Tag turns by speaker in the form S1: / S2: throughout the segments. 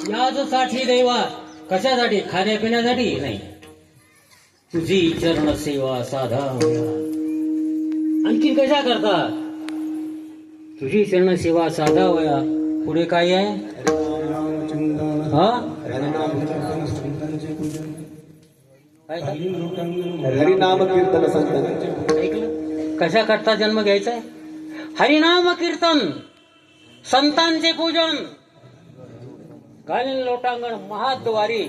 S1: यासाठी देवा कशासाठी? खाण्यापिण्यासाठी नाही. तुझी चरण सेवा साधा. आणखीन कशा करता? तुझी चरण सेवा साधावया. पुढे काय आहे? हा
S2: हरिनाम कीर्तन संत.
S1: ऐकलं? कशा करता जन्म घ्यायचा आहे? हरिनाम कीर्तन, संतांचे पूजन, घालीन लोटांगण महाद्वारी,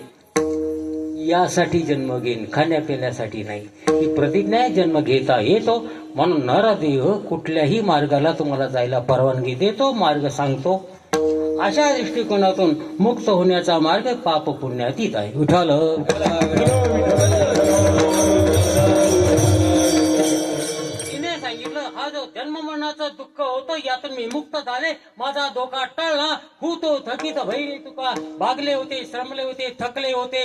S1: यासाठी जन्म घेईन, खाण्यापिण्यासाठी नाही. ही प्रतिज्ञा आहे. जन्म घेता येतो म्हणून नरदेह कुठल्याही मार्गाला तुम्हाला जायला परवानगी देतो, मार्ग सांगतो. अशा दृष्टिकोनातून मुक्त होण्याचा मार्ग पाप पुण्यातीत आहे. विठ्ठल तिने सांगितलं, हा जो जन्म मरणाचं दुःख होतं यातून मी मुक्त झाले, माझा धोका टळला. तो थकीत भैरी तुका, भागले होते, श्रमले होते, थकले होते,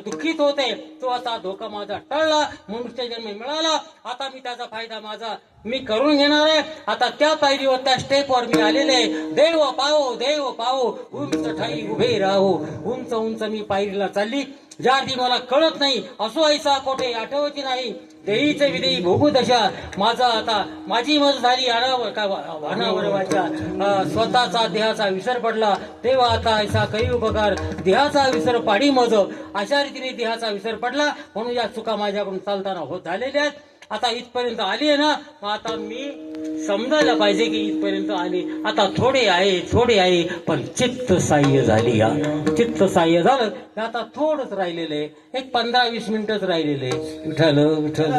S1: दुःखित होते, तो आता धोका माझा टळला, मनुष्य जन्म मिळाला. आता मी त्याचा फायदा माझा मी करून घेणार आहे. आता त्या पायरीवर, त्या स्टेपवर मी आलेले. देव पावो, देव पावो, उंच ठाई उभे राहो. उंच उंच मी पायरीला चालली, ज्या ती मला कळत नाही. असो ऐसा कोठे आठवती नाही, देईचे विदेई भोगू दशा. माझा आता माझी मज झाली अनावरवाच्या, स्वतःचा देहाचा विसर पडला. तेव्हा आता ऐसा काही उपकार, देहाचा विसर पाडी मज. अशा रीतीने देहाचा विसर पडला म्हणून या चुका माझ्याकडून चालताना होत झालेल्या आहेत. आता इथपर्यंत आली आहे ना, आता मी समजायला पाहिजे की इथपर्यंत आली. आता थोडे आहे पण चित्त साह्य झाली. चित्त साह्य झालं की आता थोडंच राहिलेलं आहे, एक 15-20 मिनिटच राहिलेले. विठ्ठल विठ्ठल.